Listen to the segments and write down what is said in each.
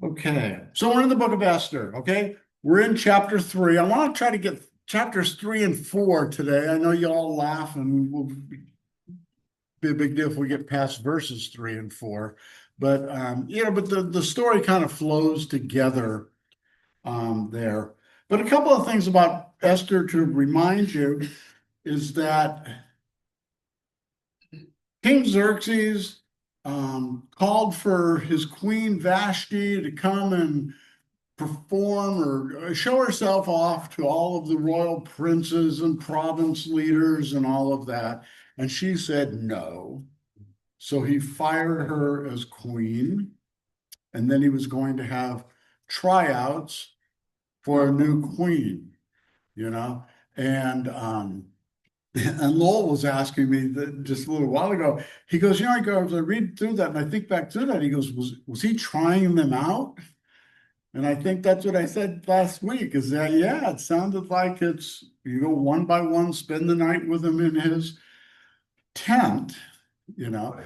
Okay, so we're in the book of Esther, okay? We're in chapter 3. I want to try to get chapters 3 and 4 today. I know you all laugh and will be a big deal if we get past verses 3 and 4. But but the story kind of flows together there. But a couple of things about Esther to remind you is that King Xerxes called for his queen Vashti to come and perform or show herself off to all of the royal princes and province leaders and all of that. And she said no. So he fired her as queen. And then he was going to have tryouts for a new queen, you know? And and Lowell was asking me that just a little while ago. He goes, I read through that and I think back through that. He goes, was he trying them out? And I think that's what I said last week is that, yeah, it sounded like it's, one by one, spend the night with him in his tent, you know.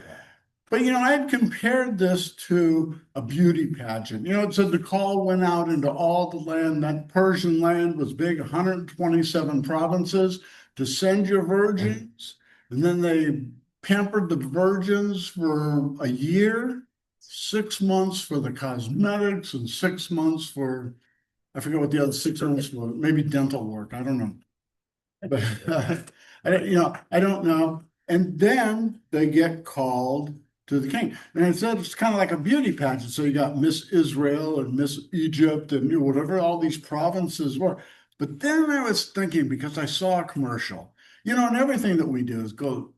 But, I had compared this to a beauty pageant. It said the call went out into all the land. That Persian land was big, 127 provinces, to send your virgins. And then they pampered the virgins for a year. 6 months for the cosmetics and 6 months for, I forget what the other 6 months were, maybe dental work. I don't know. But, I don't know. And then they get called to the king. And it said it's kind of like a beauty pageant. So you got Miss Israel and Miss Egypt and whatever all these provinces were. But then I was thinking, because I saw a commercial, and everything that we do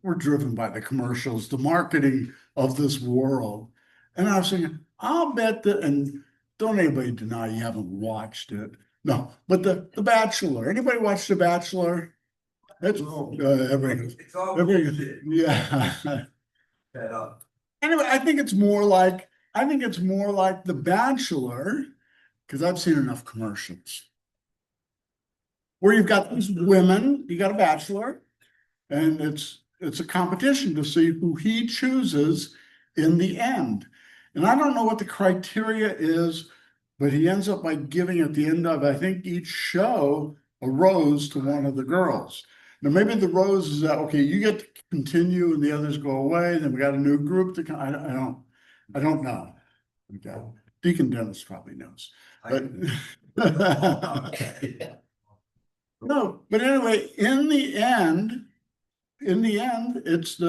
we're driven by the commercials, the marketing of this world. And I was thinking, I'll bet that, and don't anybody deny you haven't watched it. No, but the Bachelor. Anybody watch The Bachelor? It's everybody. It's all Everybody, yeah. set up. Anyway, I think it's more like The Bachelor, because I've seen enough commercials where you've got these women, you got a bachelor, and it's a competition to see who he chooses in the end. And I don't know what the criteria is, but he ends up by giving at the end of, I think, each show a rose to one of the girls. Now, maybe the rose is that, okay, you get to continue and the others go away. Then we got a new group to come. I don't know. Okay. Deacon Dennis probably knows. But no, but anyway, in the end, it's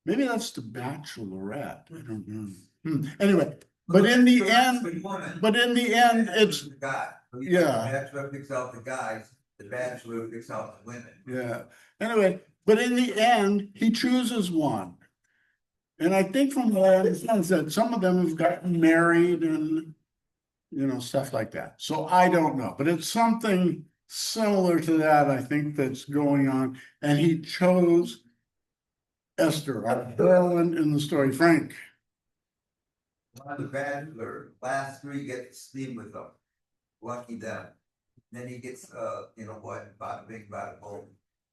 maybe that's the Bachelorette. I don't know. Anyway, but in the end, it's The guy. Yeah. The bachelor picks out the guys, the bachelor picks out the women. yeah. Anyway, but in the end, he chooses one. And I think from what I understand is that some of them have gotten married and stuff like that. So I don't know, but it's something similar to that, I think, that's going on. And he chose Esther, our heroine in the story. Frank. One of the bachelor, last 3 get to sleep with them. Lucky them. Then he gets, bada bing, bada boom.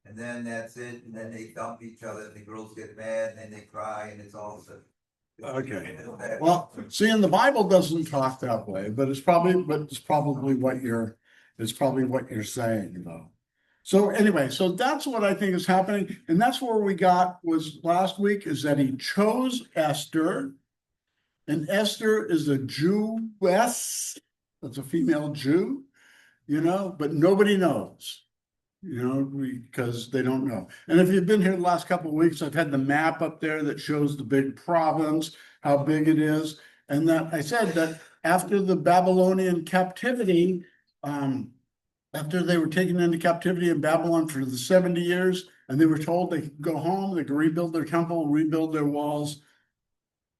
And then that's it. And then they dump each other. The girls get mad and then they cry and it's all set. Okay. Well, see, in the Bible doesn't talk that way, but it's probably what you're saying, though. So anyway, so that's what I think is happening, and that's where we got was last week is that he chose Esther, and Esther is a Jewess. That's a female Jew, but nobody knows. Because they don't know. And if you've been here the last couple of weeks, I've had the map up there that shows the big province, how big it is. And that I said that after the Babylonian captivity, after they were taken into captivity in Babylon for the 70 years, and they were told they could go home, they could rebuild their temple, rebuild their walls,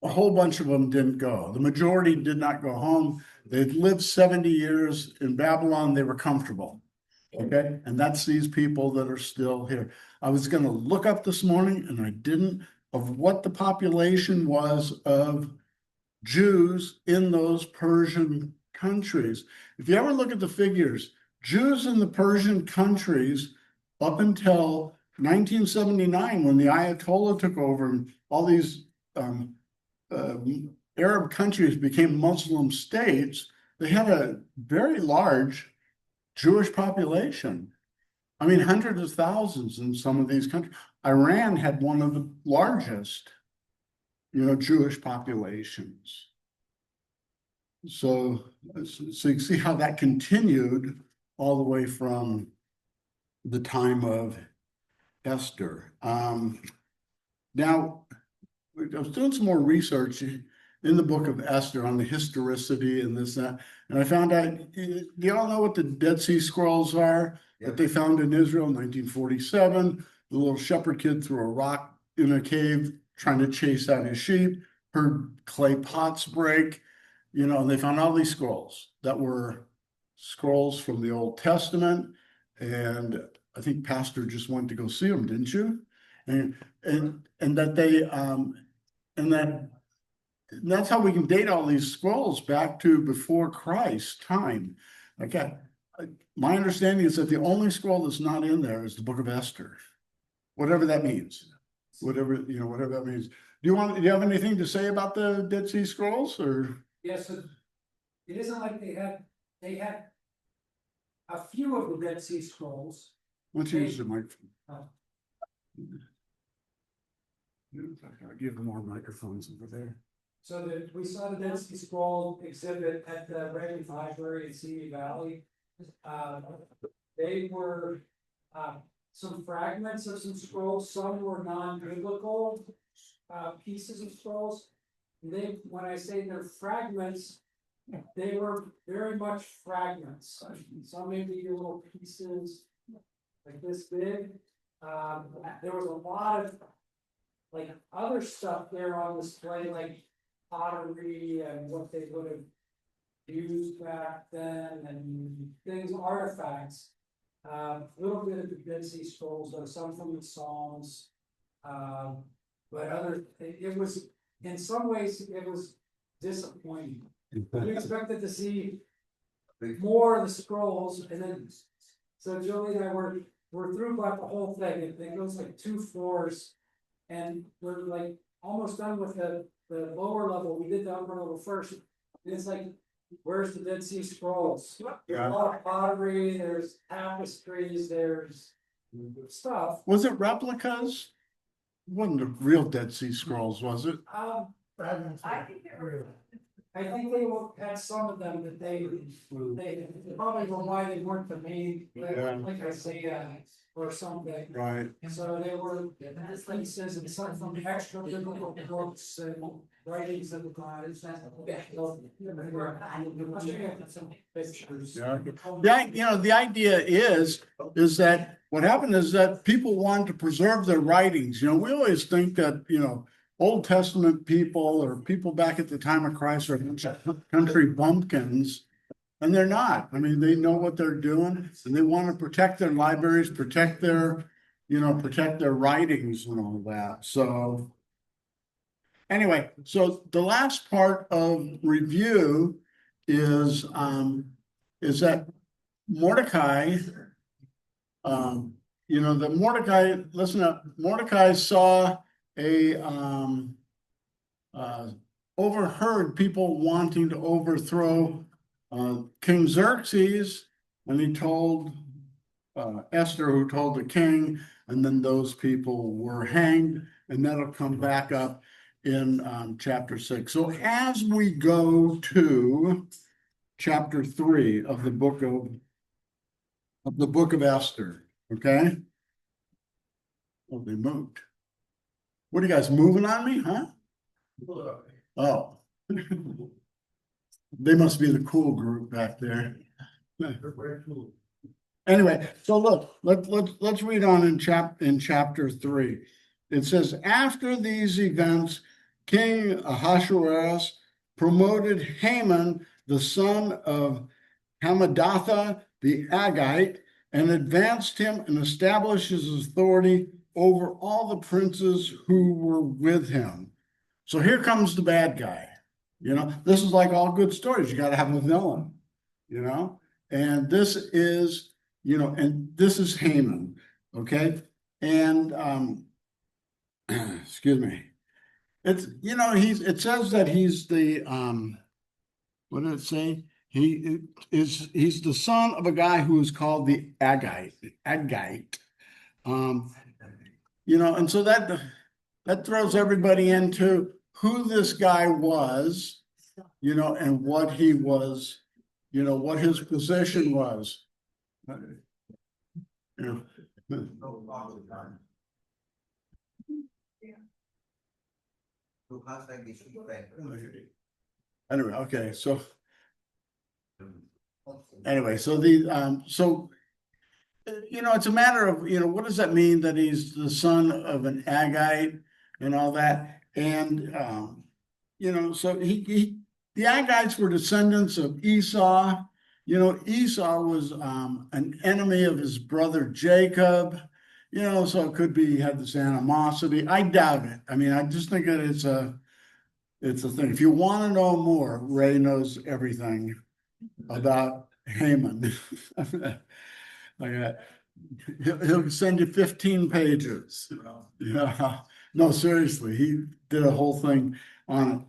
a whole bunch of them didn't go. The majority did not go home. They'd lived 70 years in Babylon. They were comfortable. Okay, and that's these people that are still here. I was going to look up this morning and I didn't, of what the population was of Jews in those Persian countries. If you ever look at the figures, Jews in the Persian countries up until 1979, when the Ayatollah took over and all these Arab countries became Muslim states, they had a very large Jewish population. I mean, hundreds of thousands in some of these countries. Iran had one of the largest, Jewish populations. So you can see how that continued all the way from the time of Esther. Now, I was doing some more research in the book of Esther on the historicity and this, that, and I found out, do you all know what the Dead Sea Scrolls are that they found in Israel in 1947? The little shepherd kid threw a rock in a cave trying to chase out his sheep, heard clay pots break, and they found all these scrolls that were scrolls from the Old Testament. And I think Pastor just went to go see them, didn't you? And that they and that's how we can date all these scrolls back to before Christ time. Okay, my understanding is that the only scroll that's not in there is the book of Esther, whatever that means. Whatever that means. Do you have anything to say about the Dead Sea Scrolls, or? Yes, it isn't like they had a few of the Dead Sea Scrolls. Why don't you use the microphone? Oh. I'll give more microphones over there. So that we saw the Dead Sea Scroll exhibit at the Reagan Library in Simi Valley. They were some fragments of some scrolls. Some were non-biblical pieces of scrolls. When I say they're fragments, they were very much fragments. Some maybe little pieces like this big. There was a lot of like other stuff there on display, like pottery and what they would have used back then, and things, artifacts. A little bit of the Dead Sea Scrolls, though, some from the Psalms, but it was, in some ways, it was disappointing. We expected to see more of the scrolls, and then, so Joey and I were through about the whole thing. It goes like 2 floors, and we're like almost done with the lower level. We did the upper level first, and it's like, where's the Dead Sea Scrolls? There's a lot of pottery, there's tapestries, there's stuff. Was it replicas? Wasn't the real Dead Sea Scrolls, was it? I think they had some of them that they probably were why they weren't the main, like I say, or something. Right. So they were pieces and some from extra biblical books and writings of God. Some pictures. Yeah. The idea is that what happened is that people wanted to preserve their writings. We always think that, Old Testament people or people back at the time of Christ are country bumpkins, and they're not. I mean, they know what they're doing, and they want to protect their libraries, protect their writings and all that. So anyway, so the last part of review is that Mordecai, listen up, Mordecai saw overheard people wanting to overthrow King Xerxes, and he told Esther, who told the king, and then those people were hanged, and that'll come back up in chapter 6. So as we go to chapter 3 of the book of Esther, okay? Oh, they moved. What are you guys moving on me, huh? Oh. They must be the cool group back there. Anyway, so look, let's read on in chapter 3. It says, after these events, King Ahasuerus promoted Haman, the son of Hammedatha the Agite, and advanced him and established his authority over all the princes who were with him. So here comes the bad guy. This is like all good stories. You got to have a villain, and this is, this is Haman. Okay. And, excuse me. It's, it says that he's the, what did it say? He's the son of a guy who is called the Agite. Um, and so that throws everybody into who this guy was, and what he was, what his position was. Yeah. Anyway, okay, so anyway, it's a matter of, what does that mean that he's the son of an Agite and all that? And, so the Agites were descendants of Esau. Esau was an enemy of his brother Jacob, so it could be he had this animosity. I doubt it. I mean, I just think that it's a thing. If you want to know more, Ray knows everything about Haman. Like, he'll send you 15 pages. Yeah. No, seriously, he did a whole thing on it.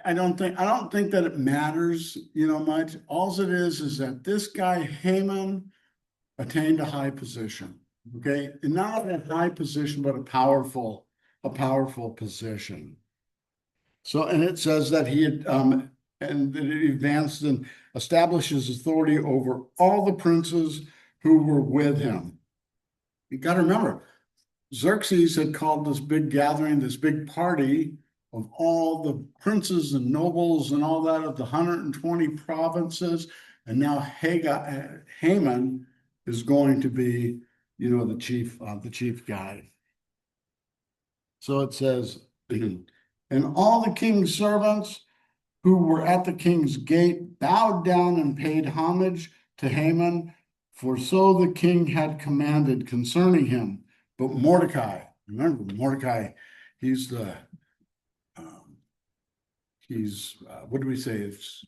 I don't think that it matters, much. All it is that this guy Haman attained a high position. Okay, and not only a high position, but a powerful position. So, and it says that he had, and that he advanced and established his authority over all the princes who were with him. You got to remember, Xerxes had called this big gathering, this big party of all the princes and nobles and all that of the 120 provinces. And now Haman is going to be, the chief guy. So it says, and all the king's servants who were at the king's gate bowed down and paid homage to Haman, for so the king had commanded concerning him. But Mordecai, remember Mordecai, he's what do we say? It's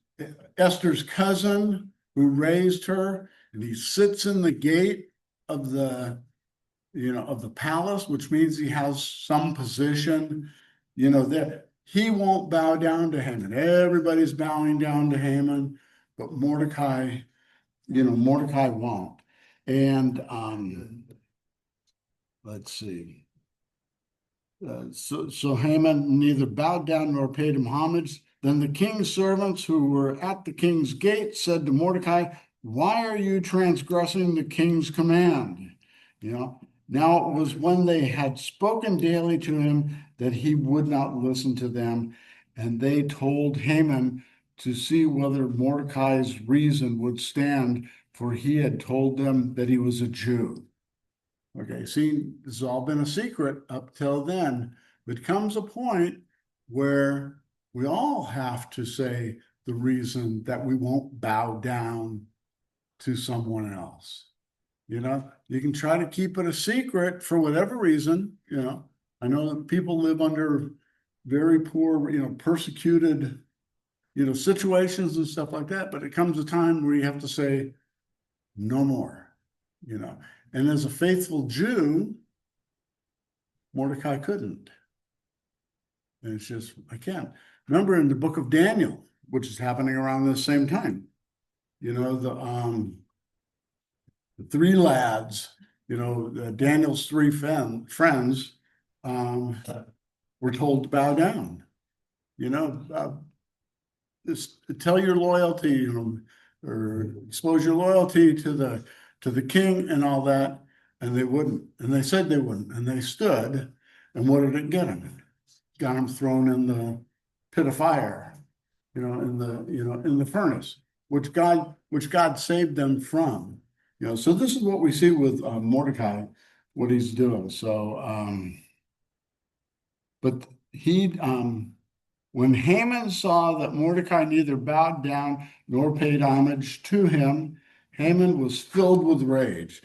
Esther's cousin who raised her, and he sits in the gate of the palace, which means he has some position, there. He won't bow down to Haman. Everybody's bowing down to Haman, but Mordecai won't. And let's see. So Haman neither bowed down nor paid him homage. Then the king's servants who were at the king's gate said to Mordecai, "Why are you transgressing the king's command?" Now it was when they had spoken daily to him that he would not listen to them, and they told Haman to see whether Mordecai's reason would stand, for he had told them that he was a Jew. Okay, see, this has all been a secret up till then. But comes a point where we all have to say the reason that we won't bow down to someone else. You can try to keep it a secret for whatever reason. I know that people live under very poor, persecuted, situations and stuff like that, but it comes a time where you have to say no more, and as a faithful Jew, Mordecai couldn't. And it's just, I can't. Remember in the book of Daniel, which is happening around the same time, the three lads, Daniel's three friends, were told to bow down. Just tell your loyalty, or expose your loyalty to the king and all that, and they wouldn't. And they said they wouldn't, and they stood. And what did it get them? Got them thrown in the pit of fire, in the furnace, which God saved them from. So this is what we see with Mordecai, what he's doing. So, but when Haman saw that Mordecai neither bowed down nor paid homage to him, Haman was filled with rage.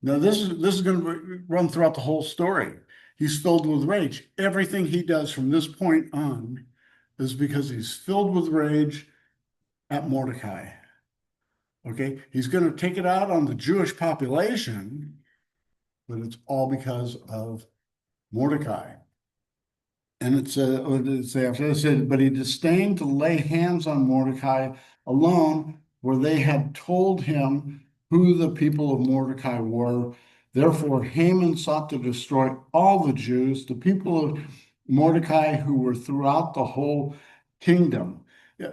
Now, this is going to run throughout the whole story. He's filled with rage. Everything he does from this point on is because he's filled with rage at Mordecai. Okay, he's going to take it out on the Jewish population, but it's all because of Mordecai. And it said, what did it say after? It said, but he disdained to lay hands on Mordecai alone, for they had told him who the people of Mordecai were. Therefore, Haman sought to destroy all the Jews, the people of Mordecai who were throughout the whole kingdom. Yeah.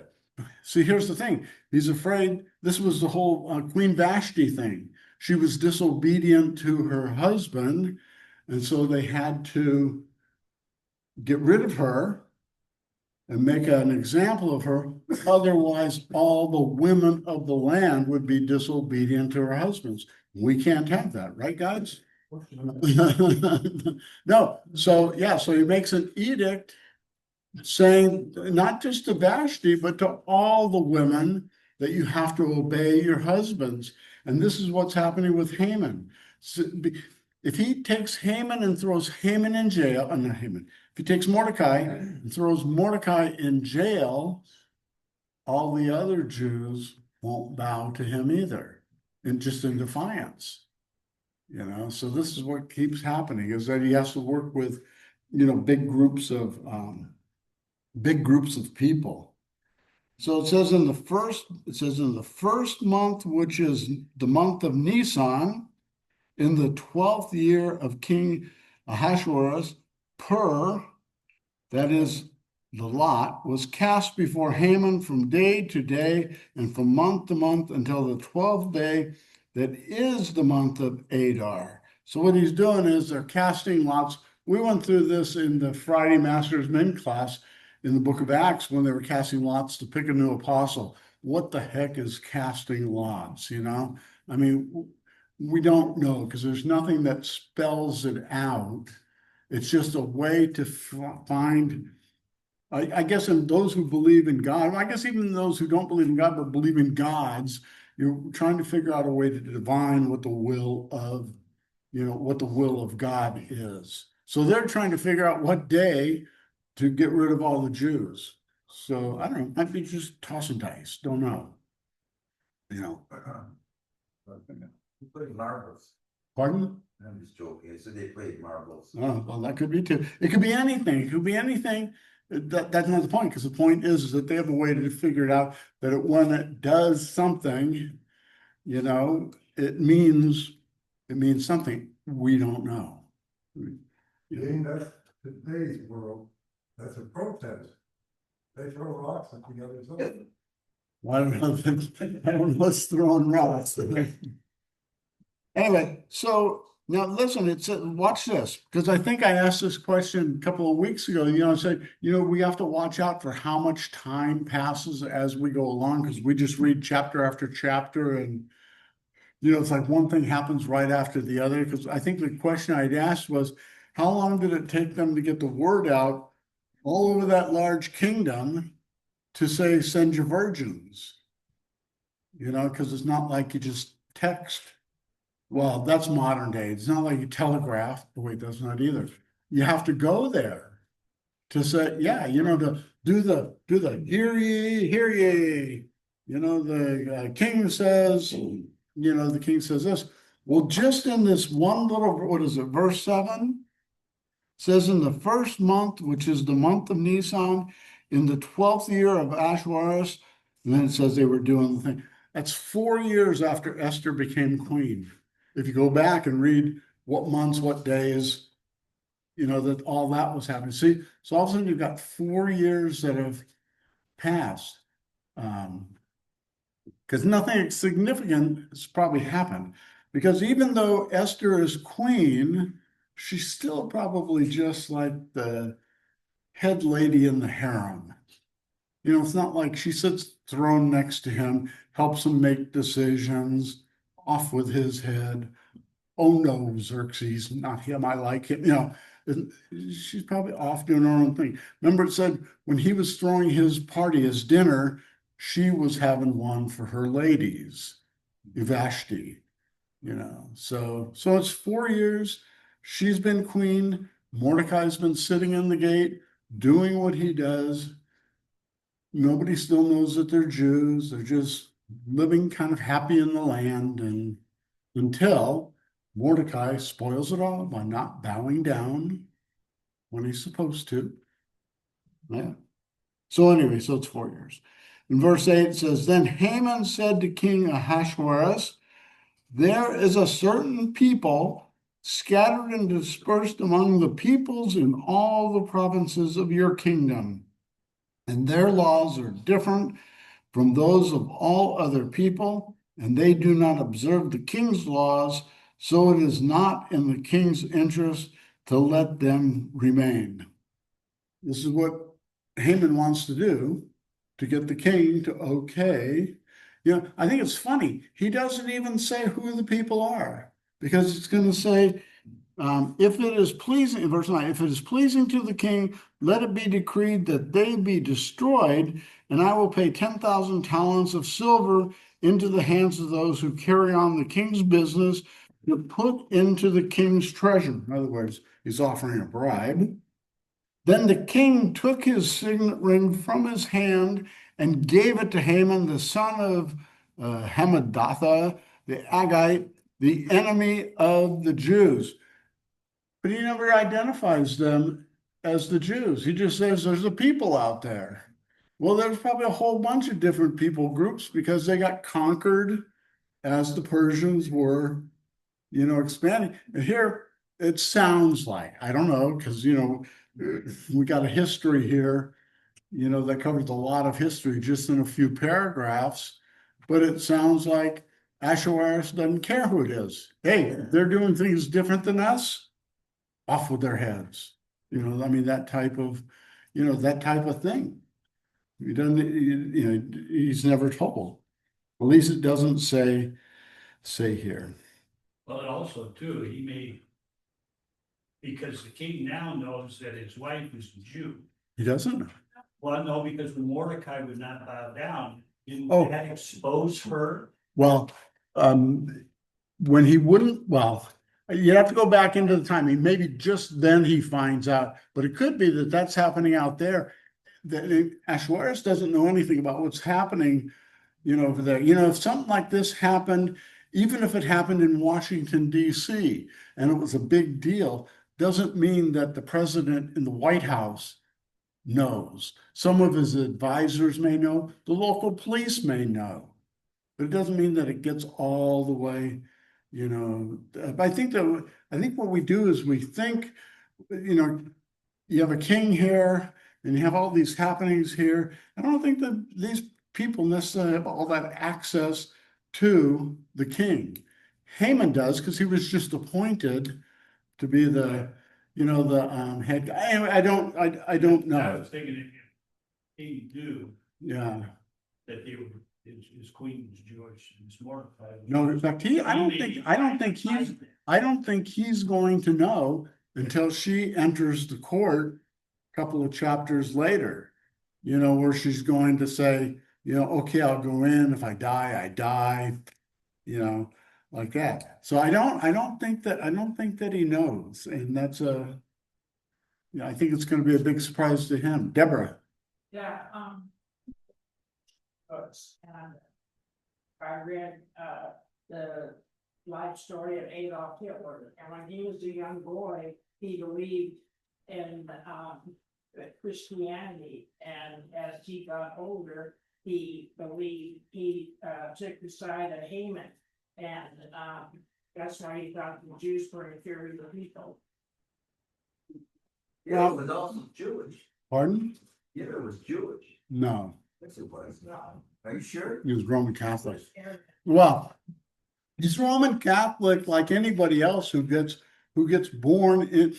See, here's the thing. He's afraid this was the whole Queen Vashti thing. She was disobedient to her husband, and so they had to get rid of her and make an example of her. Otherwise, all the women of the land would be disobedient to her husbands. We can't have that, right, guys? No. So, yeah, so he makes an edict saying not just to Vashti, but to all the women that you have to obey your husbands. And this is what's happening with Haman. If he takes Haman and throws Haman in jail, not Haman, if he takes Mordecai and throws Mordecai in jail, all the other Jews won't bow to him either, and just in defiance. So this is what keeps happening, is that he has to work with, big groups of people. So it says in the first month, which is the month of Nisan, in the 12th year of King Ahasuerus, that is the lot, was cast before Haman from day to day and from month to month until the 12th day, that is the month of Adar. So what he's doing is they're casting lots. We went through this in the Friday Masters Men class in the book of Acts when they were casting lots to pick a new apostle. What the heck is casting lots? I mean, we don't know, because there's nothing that spells it out. It's just a way to find, I guess, in those who believe in God, I guess even those who don't believe in God but believe in gods, you're trying to figure out a way to divine what the will of God is. So they're trying to figure out what day to get rid of all the Jews. So I don't know, might be just tossing dice, don't know. He played marbles. Pardon? I'm just joking. I said they played marbles. Oh, well, that could be too. It could be anything. It could be anything. That's not the point, because the point is that they have a way to figure it out, that when it does something, it means something we don't know. That's today's world, that's a protest. They throw rocks at the other side. Well, I don't know. I don't know what's throwing rocks. Anyway, so now listen, watch this, because I think I asked this question a couple of weeks ago. I said, we have to watch out for how much time passes as we go along, because we just read chapter after chapter, and it's like one thing happens right after the other. Because I think the question I'd asked was, how long did it take them to get the word out all over that large kingdom to say, send your virgins? Because it's not like you just text. Well, that's modern day. It's not like you telegraph. Wait, that's not either. You have to go there to say, yeah, to do the hear ye. The king says, the king says this. Well, just in this one little, what is it, verse 7? Says in the first month, which is the month of Nisan, in the 12th year of Ahasuerus, and then it says they were doing the thing. That's 4 years after Esther became queen. If you go back and read what months, what days, that all that was happening. See, so all of a sudden you've got 4 years that have passed. Because nothing significant has probably happened. Because even though Esther is queen, she's still probably just like the head lady in the harem. It's not like she sits thrown next to him, helps him make decisions, off with his head. Oh no, Xerxes, not him, I like him. She's probably off doing her own thing. Remember, it said when he was throwing his party, his dinner, she was having one for her ladies, Vashti. So it's 4 years. She's been queen. Mordecai's been sitting in the gate, doing what he does. Nobody still knows that they're Jews. They're just living kind of happy in the land, and until Mordecai spoils it all by not bowing down when he's supposed to. Yeah. So anyway, so it's 4 years. In verse 8 it says, Then Haman said to King Ahasuerus, There is a certain people scattered and dispersed among the peoples in all the provinces of your kingdom, and their laws are different from those of all other people, and they do not observe the king's laws, so it is not in the king's interest to let them remain. This is what Haman wants to do to get the king to okay. I think it's funny. He doesn't even say who the people are because it's going to say, if it is pleasing, in verse 9, if it is pleasing to the king, let it be decreed that they be destroyed, and I will pay 10,000 talents of silver into the hands of those who carry on the king's business to put into the king's treasure. In other words, he's offering a bribe. Then the king took his signet ring from his hand and gave it to Haman, the son of Hammedatha, the Agite, the enemy of the Jews. But he never identifies them as the Jews. He just says there's a people out there. Well, there's probably a whole bunch of different people groups because they got conquered as the Persians were, expanding. And here it sounds like, I don't know, because, we got a history here, that covers a lot of history just in a few paragraphs. But it sounds like Ahasuerus doesn't care who it is. Hey, they're doing things different than us, off with their heads. I mean, that type of thing. He doesn't, he's never told. At least it doesn't say here. Well, and also too, he may, because the king now knows that his wife is a Jew. He doesn't. Well, no, because when Mordecai would not bow down, didn't Oh. that expose her? Well, when he wouldn't, well, you have to go back into the timing. Maybe just then he finds out, but it could be that that's happening out there. That Ahasuerus doesn't know anything about what's happening, over there. If something like this happened, even if it happened in Washington, D.C., and it was a big deal, doesn't mean that the president in the White House knows. Some of his advisors may know, the local police may know. But it doesn't mean that it gets all the way, I think what we do is we think, you have a king here and you have all these happenings here. I don't think that these people necessarily have all that access to the king. Haman does because he was just appointed to be the head guy. I don't I know. was thinking if he knew Yeah. that his queen was Jewish, and his Mordecai. No, in fact, I don't think he's going to know until she enters the court a couple of chapters later, where she's going to say, okay, I'll go in. If I die, I die, like that. So I don't think that he knows. And that's I think it's going to be a big surprise to him. Deborah. Yeah, and I read, the life story of Adolf Hitler, and when he was a young boy, he believed in, Christianity, and as he got older, he believed, took the side of Haman, and, that's why he thought the Jews were inferior people. Yeah, it was also Jewish. Pardon? Yeah, it was Jewish. No, Yes, it was. Are you sure? he was Roman Catholic. Well, he's Roman Catholic like anybody else who gets born in.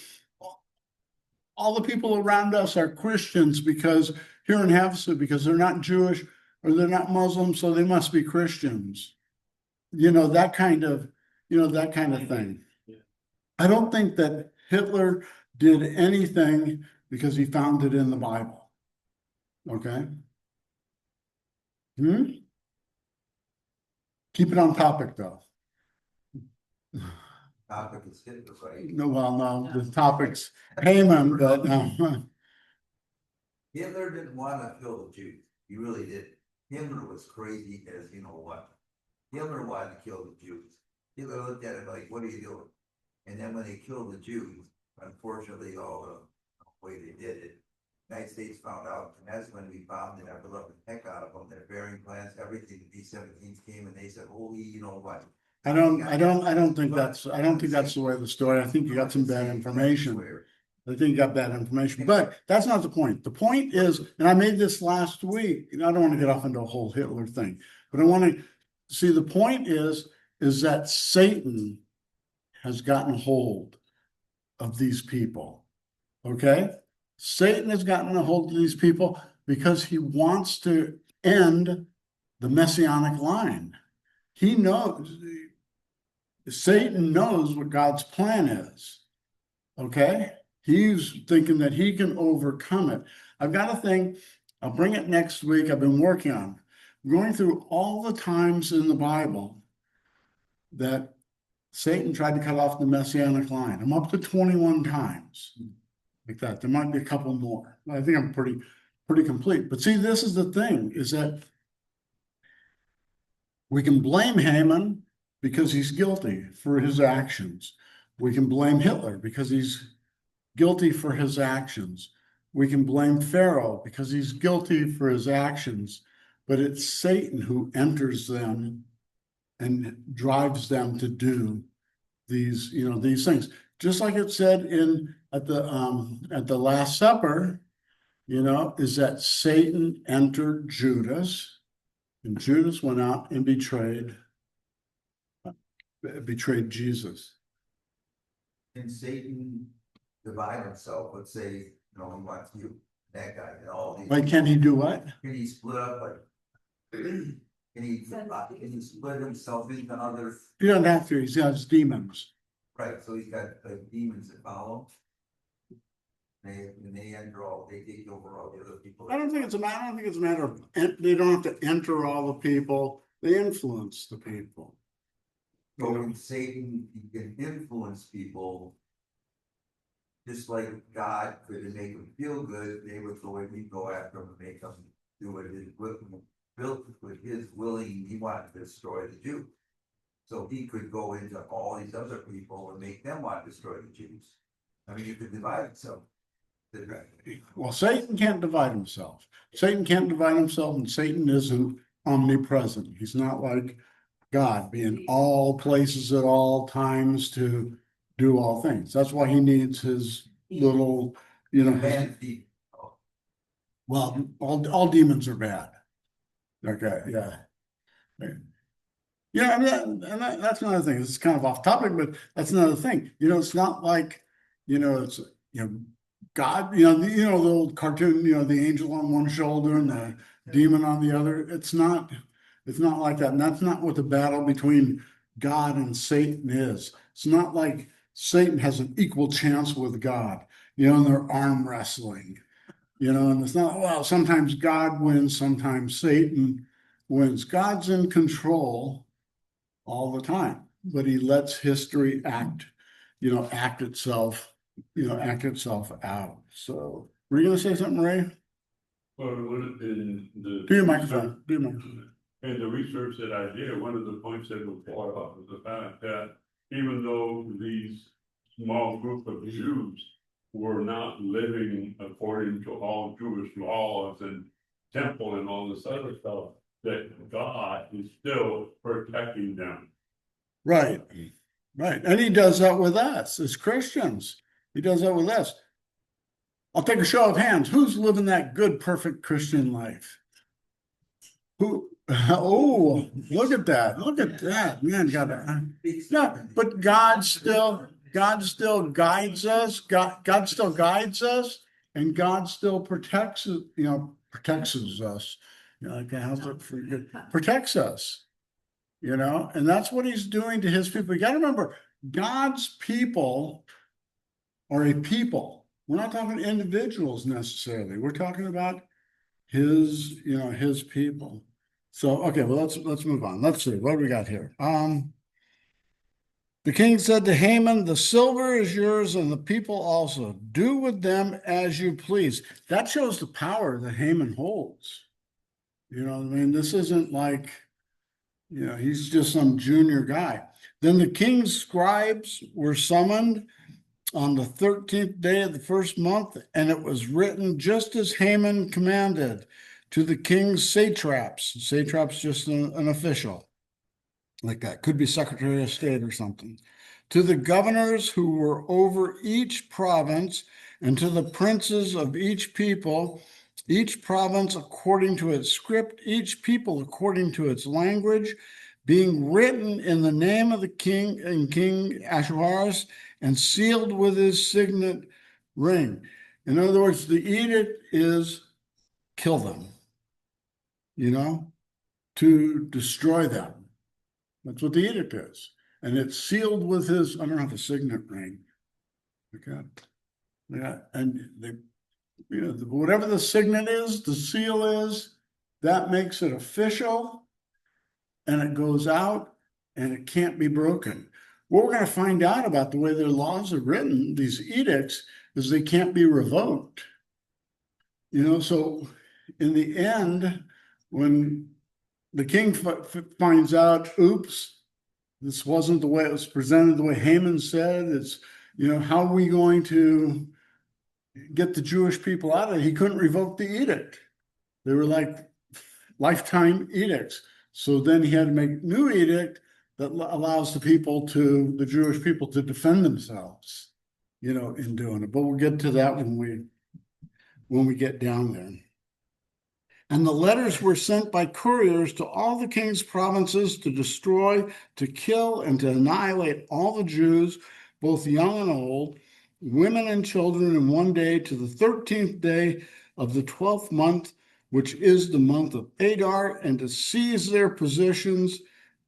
All the people around us are Christians because here in Havasu, because they're not Jewish or they're not Muslim, so they must be Christians. That kind of thing. I don't think that Hitler did anything because he found it in the Bible. Okay? Keep it on topic though. Topic is Hitler, right? No, well, no, the topic's Haman, but no. Hitler didn't want to kill the Jews. He really did. Hitler was crazy as you know what. Hitler wanted to kill the Jews. Hitler looked at it like, what are you doing? And then when they killed the Jews, unfortunately, all the way they did it, United States found out, and that's when we bombed and ever loved the heck out of them, their burying plans, everything, the B-17s came and they said, holy, you know what? I don't think that's the way of the story. I think you got some bad information. I think you got bad information, but that's not the point. The point is, and I made this last week, and I don't want to get off into a whole Hitler thing, but I want to see the point is that Satan has gotten hold of these people. Okay? Satan has gotten a hold of these people because he wants to end the messianic line. He knows, Satan knows what God's plan is. Okay? He's thinking that he can overcome it. I've got a thing, I'll bring it next week. I've been working on going through all the times in the Bible that Satan tried to cut off the messianic line. I'm up to 21 times like that. There might be a couple more. I think I'm pretty complete. But see, this is the thing, is that we can blame Haman because he's guilty for his actions. We can blame Hitler because he's guilty for his actions. We can blame Pharaoh because he's guilty for his actions. But it's Satan who enters them and drives them to do these things. Just like it said at the Last Supper, is that Satan entered Judas, and Judas went out and betrayed Jesus. Can Satan divide himself, let's say, he wants you, that guy, and all these. Like, can he do what? Can he split up, like, can he split himself into other, He doesn't have to. He has demons. right, so he's got like demons that follow. They enter all, they take over all the other people. I don't think it's a matter of, they don't have to enter all the people. They influence the people. But when Satan, he can influence people. Just like God could make them feel good, they would go and he'd go after them and make them do what his built with his willing, he wanted to destroy the Jews. So he could go into all these other people and make them want to destroy the Jews. I mean, you could divide himself. Well, Satan can't divide himself. Satan can't divide himself, and Satan isn't omnipresent. He's not like God, being all places at all times to do all things. That's why he needs his little, Bad people. well, all demons are bad. Okay, yeah. Yeah, that's another thing. It's kind of off topic, but that's another thing. It's not like, it's God, the old cartoon, the angel on one shoulder and the demon on the other. It's not like that. And that's not what the battle between God and Satan is. It's not like Satan has an equal chance with God, and they're arm wrestling, and it's not, well, sometimes God wins, sometimes Satan wins. God's in control all the time, but he lets history act itself out. So were you gonna say something, Ray? Well, in the. Do your microphone. Do your microphone. In the research that I did, one of the points that was brought up was the fact that even though these small group of Jews were not living according to all Jewish laws and temple and all this other stuff, that God is still protecting them. Right. And he does that with us as Christians. He does that with us. I'll take a show of hands. Who's living that good, perfect Christian life? Who? Oh, look at that. Look at that. Man, yeah, but God still guides us. God still guides us, and God still protects us. How's it for good? Protects us. And that's what he's doing to his people. You got to remember, God's people are a people. We're not talking individuals necessarily. We're talking about his people. So, okay, well, let's move on. Let's see, what do we got here? The king said to Haman, the silver is yours and the people also. Do with them as you please. That shows the power that Haman holds. This isn't like, he's just some junior guy. Then the king's scribes were summoned on the 13th day of the first month, and it was written just as Haman commanded to the king's satraps. Satraps, just an official like that, could be Secretary of State or something. To the governors who were over each province, and to the princes of each people, each province according to its script, each people according to its language, being written in the name of the king and King Ahasuerus, and sealed with his signet ring. In other words, the edict is kill them, to destroy them. That's what the edict is. And it's sealed with his, I don't have the signet ring. Okay. Yeah, and whatever the signet is, the seal is, that makes it official, and it goes out, and it can't be broken. What we're going to find out about the way their laws are written, these edicts, is they can't be revoked. So in the end, when the king finds out, oops, this wasn't the way it was presented, the way Haman said, it's, how are we going to get the Jewish people out of it? He couldn't revoke the edict. They were like lifetime edicts. So then he had to make new edict that allows the Jewish people to defend themselves, in doing it. But we'll get to that when we get down there. And the letters were sent by couriers to all the king's provinces to destroy, to kill, and to annihilate all the Jews, both young and old, women and children, in one day, to the 13th day of the 12th month, which is the month of Adar, and to seize their possessions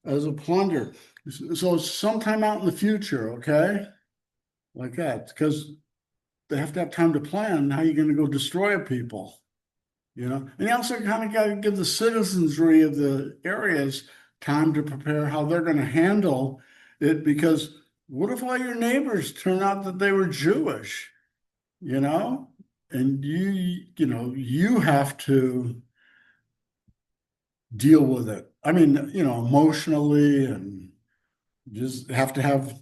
as a plunder. So sometime out in the future, okay? Like that, because they have to have time to plan how you're going to go destroy people. And you also kind of got to give the citizenry of the areas time to prepare how they're going to handle it, because what if all your neighbors turn out that they were Jewish, and you have to deal with it. I mean, emotionally, and just have to have,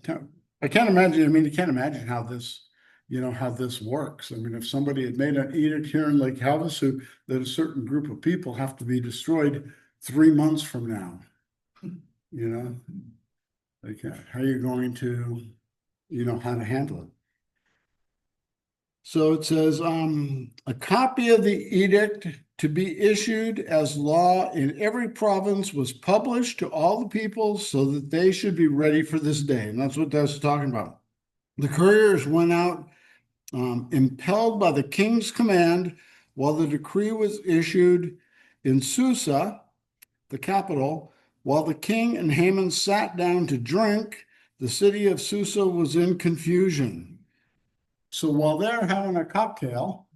I can't imagine, you can't imagine how this works. I mean, if somebody had made an edict here in Lake Havasu that a certain group of people have to be destroyed 3 months from now, like, how are you going to, how to handle it? So it says, a copy of the edict to be issued as law in every province was published to all the people so that they should be ready for this day. And that's what that's talking about. The couriers went out impelled by the king's command, while the decree was issued in Susa, the capital. While the king and Haman sat down to drink, the city of Susa was in confusion. So while they're having a cocktail,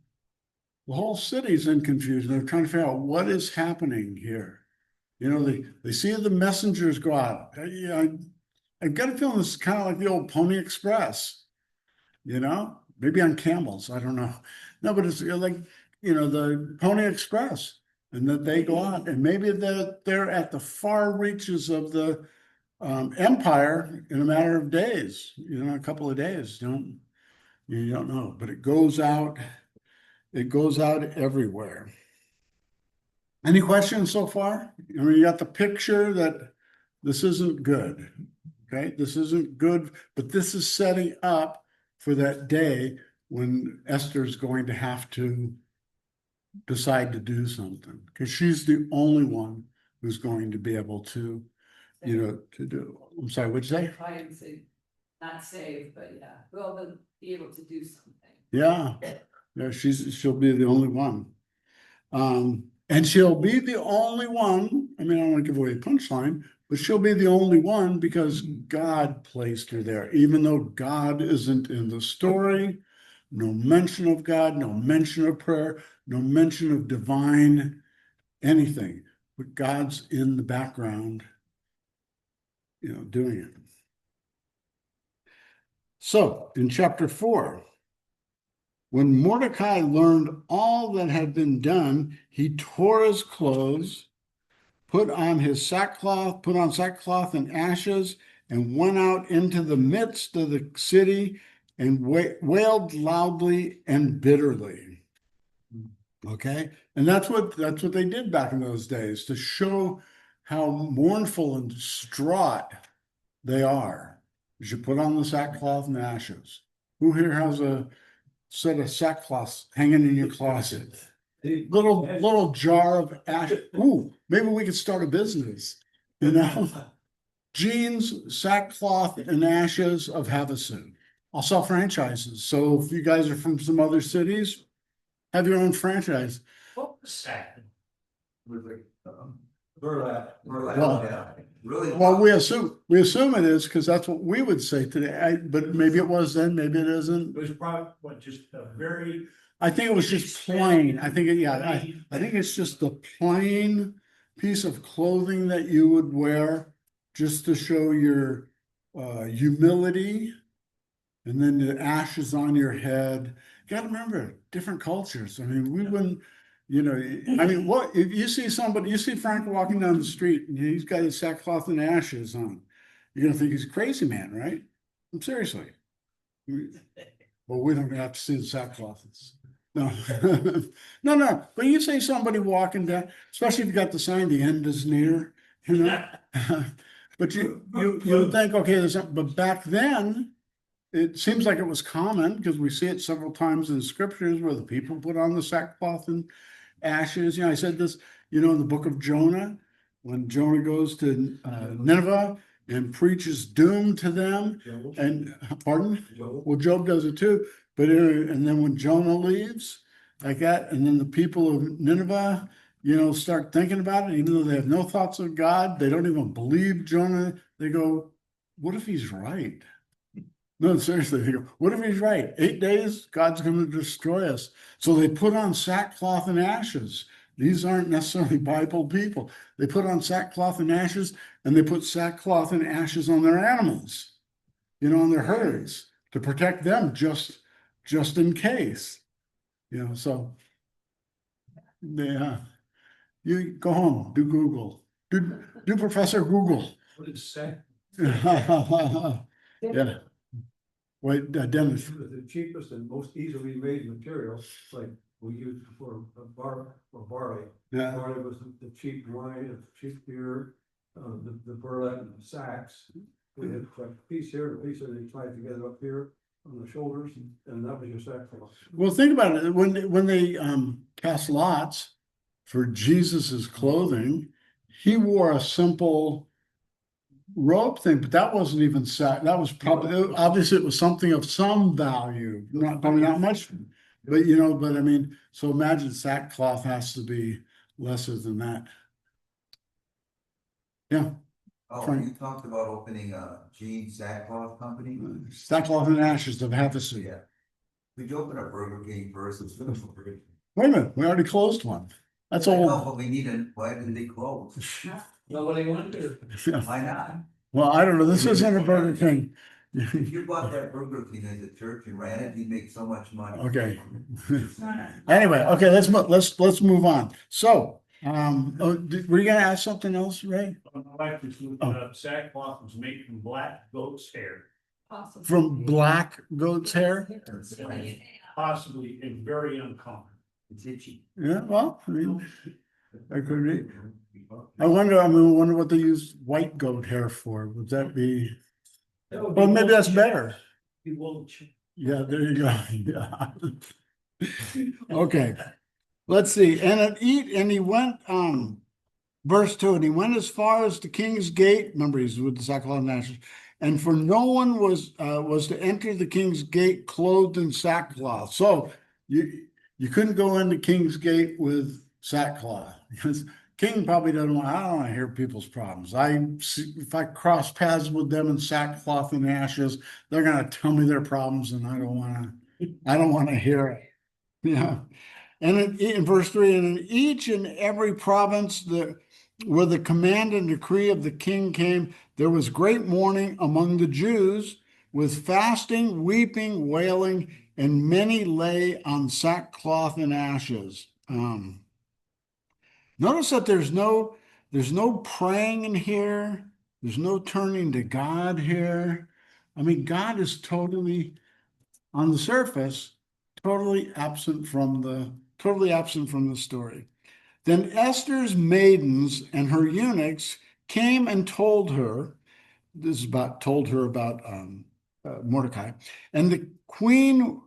the whole city's in confusion. They're trying to figure out what is happening here. They see the messengers go out. I've got a feeling this is kind of like the old Pony Express, maybe on camels, I don't know. No, but it's like, the Pony Express, and that they go out, and maybe they're at the far reaches of the empire in a matter of days, a couple of days. You don't know, but it goes out everywhere. Any questions so far? You got the picture that this isn't good. Okay, this isn't good, but this is setting up for that day when Esther's going to have to decide to do something, because she's the only one who's going to be able to, to do. I'm sorry, what'd you say? Try and say, not save, but yeah, well, be able to do something. Yeah, she'll be the only one. And she'll be the only one. I mean, I don't want to give away the punchline, but she'll be the only one because God placed her there, even though God isn't in the story. No mention of God, no mention of prayer, no mention of divine anything, but God's in the background, doing it. So in chapter 4, when Mordecai learned all that had been done, he tore his clothes, put on sackcloth and ashes, and went out into the midst of the city and wailed loudly and bitterly. Okay, and that's what they did back in those days to show how mournful and distraught they are. You should put on the sackcloth and ashes. Who here has a set of sackcloths hanging in your closet? Little jar of ash. Ooh, maybe we could start a business, you know? Jeans, sackcloth, and ashes of Havasu. I'll sell franchises. So if you guys are from some other cities, have your own franchise. What was that? Burlap. Well- Yeah, really. Well, we assume it is because that's what we would say today. But maybe it was then, maybe it isn't. It was probably, just a very. I think it was just plain. I think, I think it's just the plain piece of clothing that you would wear just to show your humility. And then the ashes on your head. You gotta remember, different cultures. I mean, we wouldn't, I mean, what, if you see Frank walking down the street and he's got his sackcloth and ashes on, you're gonna think he's a crazy man, right? Seriously. Well, we don't have to see the sackcloth. No, no. But you see somebody walking down, especially if you got the sign, the end is near, you know? But you would think, okay, but back then, it seems like it was common because we see it several times in the scriptures where the people put on the sackcloth and ashes. I said this, in the book of Jonah, when Jonah goes to Nineveh and preaches doom to them. And pardon? Well, Job does it too. But and then when Jonah leaves, like that, and then the people of Nineveh, start thinking about it, even though they have no thoughts of God, they don't even believe Jonah. They go, what if he's right? No, seriously, they go, what if he's right? 8 days, God's going to destroy us. So they put on sackcloth and ashes. These aren't necessarily Bible people. They put on sackcloth and ashes, and they put sackcloth and ashes on their animals, on their herds to protect them just in case, so you go home, do Google, do Professor Google. What is that? Yeah. Wait, Dennis. The cheapest and most easily made material, like we use for barley. Yeah. Barley was the cheap wine, the cheap beer, the burlap and sacks. We had like a piece here, a piece that they tied together up here on the shoulders, and that was your sackcloth. Well, think about it. When they cast lots for Jesus's clothing, he wore a simple robe thing, but that wasn't even sack. That was probably, obviously it was something of some value, probably not much, but but I mean, so imagine sackcloth has to be lesser than that. Yeah. Oh, Frank. you talked about opening a jean sackcloth company? Sackcloth and ashes of Havasu. Yeah. Could you open a Burger King first? Wait a minute, we already closed one. That's No, old. but we need why did they close? Nobody wanted to. Why not? Well, I don't know. This isn't a Burger King. If you bought that Burger King as a church and ran it, you'd make so much money. Okay. Anyway, okay, let's move on. So, were you gonna ask something else, Ray? My wife was looking up, sackcloth was made from black goat's hair, Awesome. From black goat's hair? possibly and very uncommon. It's itchy. Yeah, well, I mean, I could be. I wonder what they use white goat hair for. Would that be? Well, maybe that's better. Be wool check. Yeah, there you go. Yeah. Okay, let's see. And he went, verse 2, and he went as far as the king's gate. Remember, he's with the sackcloth and ashes. And for no one was to enter the king's gate clothed in sackcloth. So you couldn't go into King's Gate with sackcloth because King probably I don't want to hear people's problems. If I cross paths with them in sackcloth and ashes, they're going to tell me their problems, and I don't want to hear it. Yeah. And in verse 3, and in each and every province where the command and decree of the king came, there was great mourning among the Jews, with fasting, weeping, wailing, and many lay on sackcloth and ashes. Notice that there's no praying in here. There's no turning to God here. I mean, God is totally on the surface, totally absent from the story. Then Esther's maidens and her eunuchs came and told her, told her about Mordecai, and the queen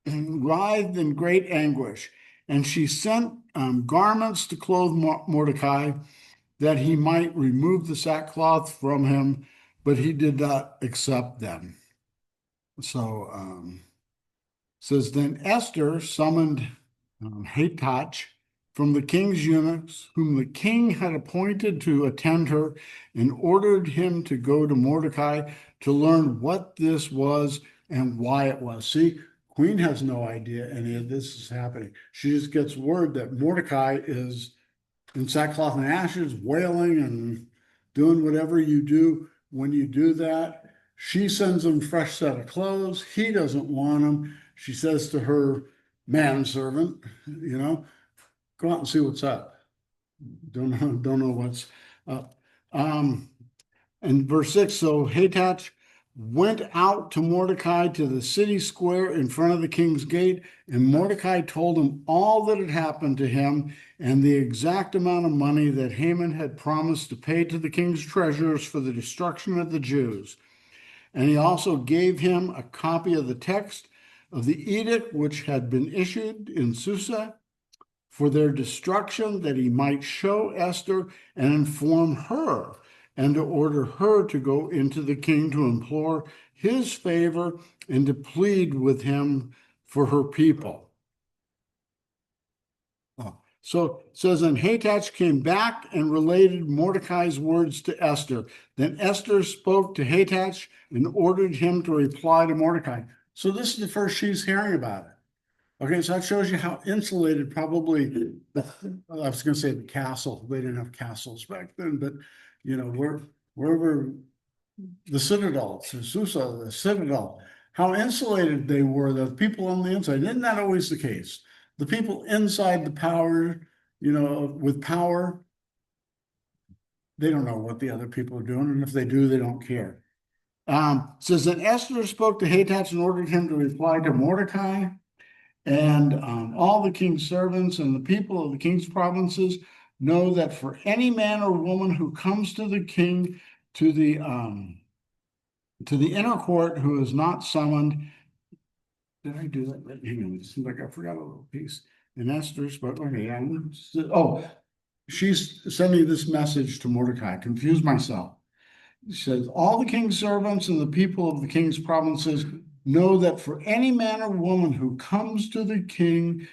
writhed in great anguish, and she sent garments to clothe Mordecai, that he might remove the sackcloth from him, but he did not accept them. So says, then Esther summoned Hathach from the king's eunuchs, whom the king had appointed to attend her, and ordered him to go to Mordecai to learn what this was and why it was. See, Queen has no idea any of this is happening. She just gets word that Mordecai is in sackcloth and ashes, wailing and doing whatever you do when you do that. She sends him a fresh set of clothes. He doesn't want them. She says to her manservant, go out and see what's up. Don't know what's up. And verse 6, so Hathach went out to Mordecai to the city square in front of the king's gate, and Mordecai told him all that had happened to him and the exact amount of money that Haman had promised to pay to the king's treasurers for the destruction of the Jews. And he also gave him a copy of the text of the edict which had been issued in Susa for their destruction, that he might show Esther and inform her, and to order her to go into the king to implore his favor and to plead with him for her people. So it says, and Hathach came back and related Mordecai's words to Esther. Then Esther spoke to Hathach and ordered him to reply to Mordecai. So this is the first she's hearing about it. Okay, so that shows you how insulated probably, I was going to say the castle, they didn't have castles back then, but wherever the citadel, Susa, the citadel, how insulated they were, the people on the inside. Isn't that always the case? The people inside the power, with power, they don't know what the other people are doing, and if they do, they don't care. Says that Esther spoke to Hathach and ordered him to reply to Mordecai, and all the king's servants and the people of the king's provinces know that for any man or woman who comes to the king to the inner court who is not summoned. Did I do that? Hang on, it seems like I forgot a little piece. And Esther spoke, she's sending this message to Mordecai. Confused myself. She says, all the king's servants and the people of the king's provinces know that for any man or woman who comes to the king,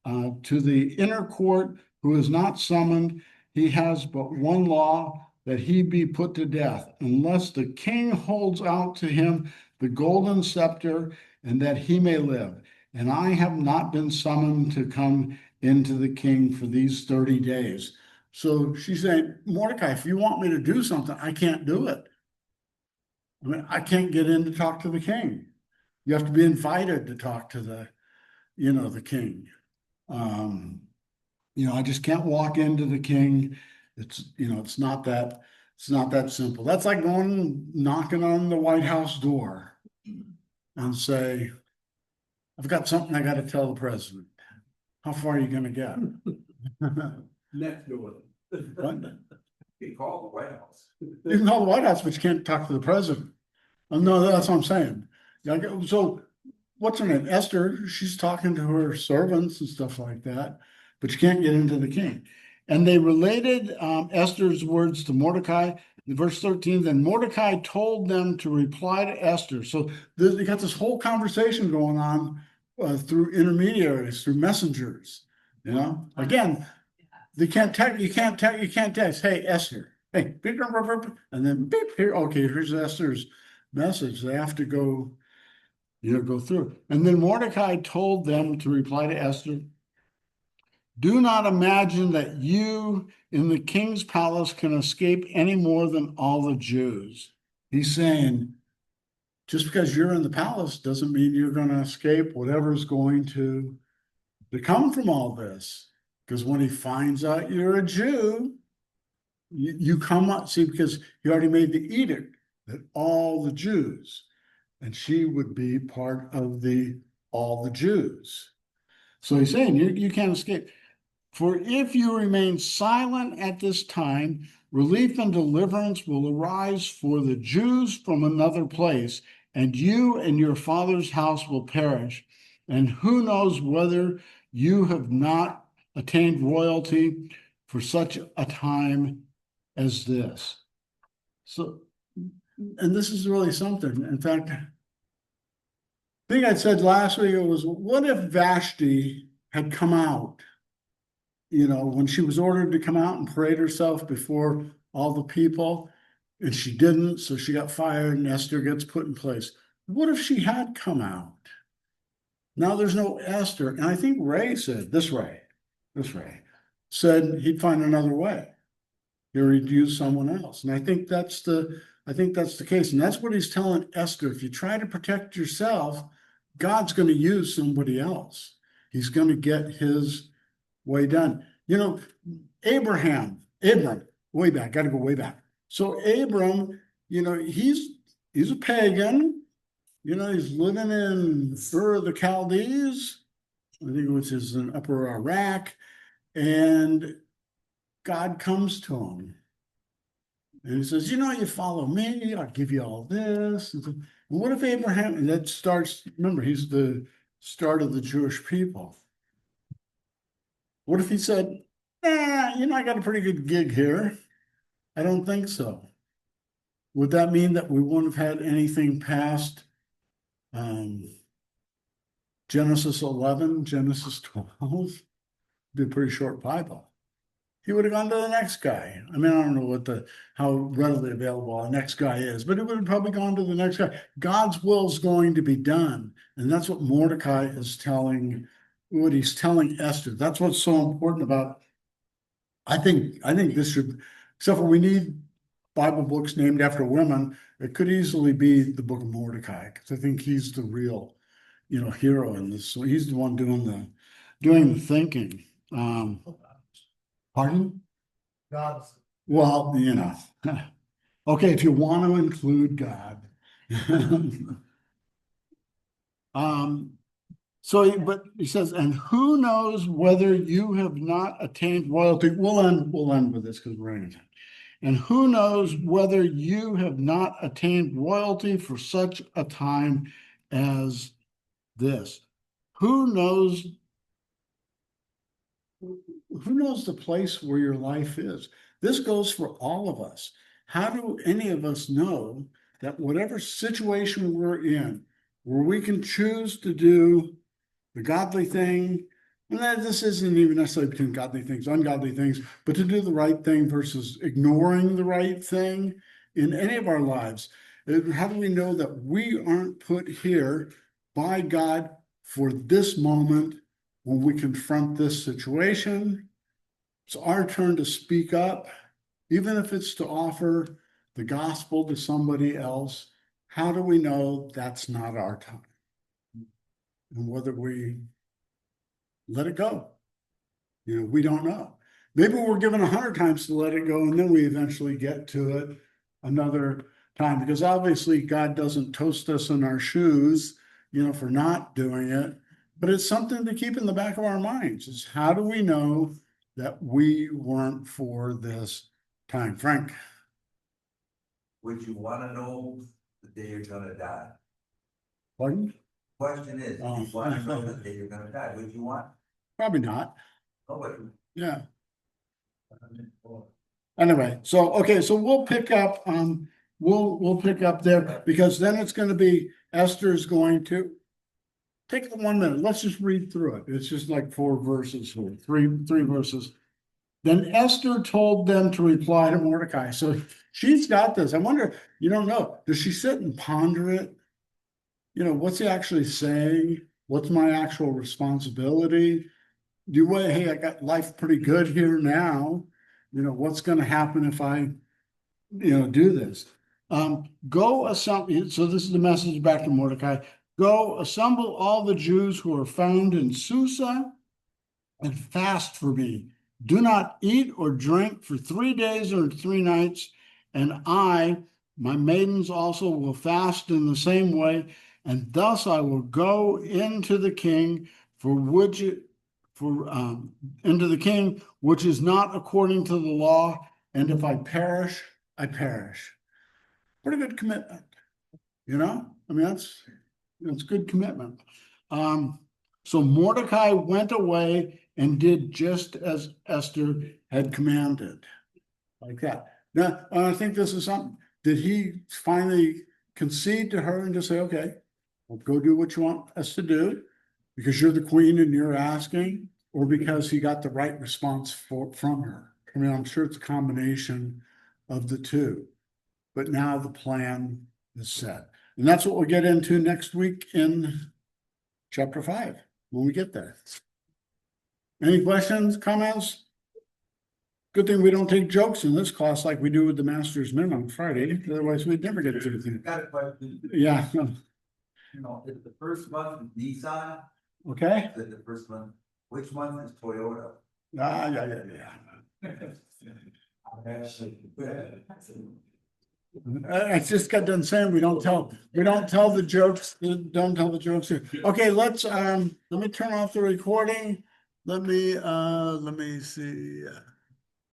to the inner court, who is not summoned, he has but one law, that he be put to death, unless the king holds out to him the golden scepter, and that he may live. And I have not been summoned to come into the king for these 30 days. So she's saying, Mordecai, if you want me to do something, I can't do it. I mean, I can't get in to talk to the king. You have to be invited to talk to the king. I just can't walk into the king. It's not that simple. That's like going knocking on the White House door and say, I've got something I got to tell the president. How far are you going to get? Next door. What? You call the White House. You can call the White House, but you can't talk to the president. Oh, no, that's what I'm saying. So what's her name? Esther, she's talking to her servants and stuff like that, but you can't get into the king. And they related Esther's words to Mordecai. In verse 13, then Mordecai told them to reply to Esther. So they got this whole conversation going on through intermediaries, through messengers. Again, you can't text, hey, Esther, hey, and then beep here. Okay, here's Esther's message. They have to go through. And then Mordecai told them to reply to Esther, do not imagine that you in the king's palace can escape any more than all the Jews. He's saying, just because you're in the palace doesn't mean you're going to escape whatever's going to come from all this. Because when he finds out you're a Jew, you come up, see, because he already made the edict that all the Jews, and she would be part of all the Jews. So he's saying you can't escape. For if you remain silent at this time, relief and deliverance will arise for the Jews from another place, and you and your father's house will perish. And who knows whether you have not attained royalty for such a time as this. So, and this is really something. In fact, I think I said last week, it was, what if Vashti had come out? You know, when she was ordered to come out and parade herself before all the people, and she didn't, so she got fired and Esther gets put in place. What if she had come out? Now there's no Esther. And I think Ray said, this Ray said he'd find another way. Or he'd use someone else. And I think that's the case. And that's what he's telling Esther. If you try to protect yourself, God's going to use somebody else. He's going to get his way done. You know, Abram, way back, got to go way back. So Abram, you know, he's a pagan. You know, he's living in Ur of the Chaldees, I think which is in Upper Iraq, and God comes to him. And he says, you know, you follow me, I'll give you all this. And what if Abraham, and that starts, remember, he's the start of the Jewish people. What if he said, you know, I got a pretty good gig here. I don't think so. Would that mean that we wouldn't have had anything past Genesis 11, Genesis 12? Be a pretty short Bible. He would have gone to the next guy. I mean, I don't know how readily available the next guy is, but he would have probably gone to the next guy. God's will is going to be done. And that's what Mordecai is telling, what he's telling Esther. That's what's so important about, I think this should, except for we need Bible books named after women, it could easily be the book of Mordecai, because I think he's the real, you know, hero in this. So he's the one doing the thinking. Pardon? God's. Well, you know, okay, if you want to include God. But he says, and who knows whether you have not attained royalty? We'll end with this because we're in it. And who knows whether you have not attained royalty for such a time as this? Who knows the place where your life is? This goes for all of us. How do any of us know that whatever situation we're in, where we can choose to do the godly thing, and that this isn't even necessarily between godly things, ungodly things, but to do the right thing versus ignoring the right thing in any of our lives? How do we know that we aren't put here by God for this moment when we confront this situation? It's our turn to speak up, even if it's to offer the gospel to somebody else. How do we know that's not our time? And whether we let it go, you know, we don't know. Maybe we're given 100 times to let it go, and then we eventually get to it another time, because obviously God doesn't toast us in our shoes, you know, for not doing it. But it's something to keep in the back of our minds, is how do we know that we weren't for this time? Frank? Would you want to know the day you're gonna die? Pardon? Question is, do you want to know the day you're gonna die? Would you want? Probably not. Nobody. Yeah. Anyway, so we'll pick up, we'll pick up there, because then it's going to be, Esther's going to take 1 minute. Let's just read through it. It's just like 4 verses here, three verses. Then Esther told them to reply to Mordecai. So she's got this. I wonder, you don't know, does she sit and ponder it? You know, what's he actually saying? What's my actual responsibility? Hey, I got life pretty good here now. You know, what's going to happen if I, you know, do this? Go assemble. So this is the message back to Mordecai. Go assemble all the Jews who are found in Susa and fast for me. Do not eat or drink for 3 days or 3 nights, and I My maidens also will fast in the same way, and thus I will go into the king into the king, which is not according to the law, and if I perish, I perish. Pretty good commitment, you know? I mean, that's good commitment. So Mordecai went away and did just as Esther had commanded, like that. Now, I think this is something, did he finally concede to her and just say, okay, well, go do what you want us to do because you're the queen and you're asking, or because he got the right response from her? I mean, I'm sure it's a combination of the two, but now the plan is set. And that's what we'll get into next week in chapter 5, when we get there. Any questions, comments? Good thing we don't take jokes in this class like we do with the master's min on Friday, otherwise we'd never get through anything. Got a question. Yeah, You know, if the first month is Nissan, okay. is it the first month, which month is Toyota? Yeah. I just got done saying we don't tell the jokes, don't tell the jokes here. Okay, let me turn off the recording. Let me see.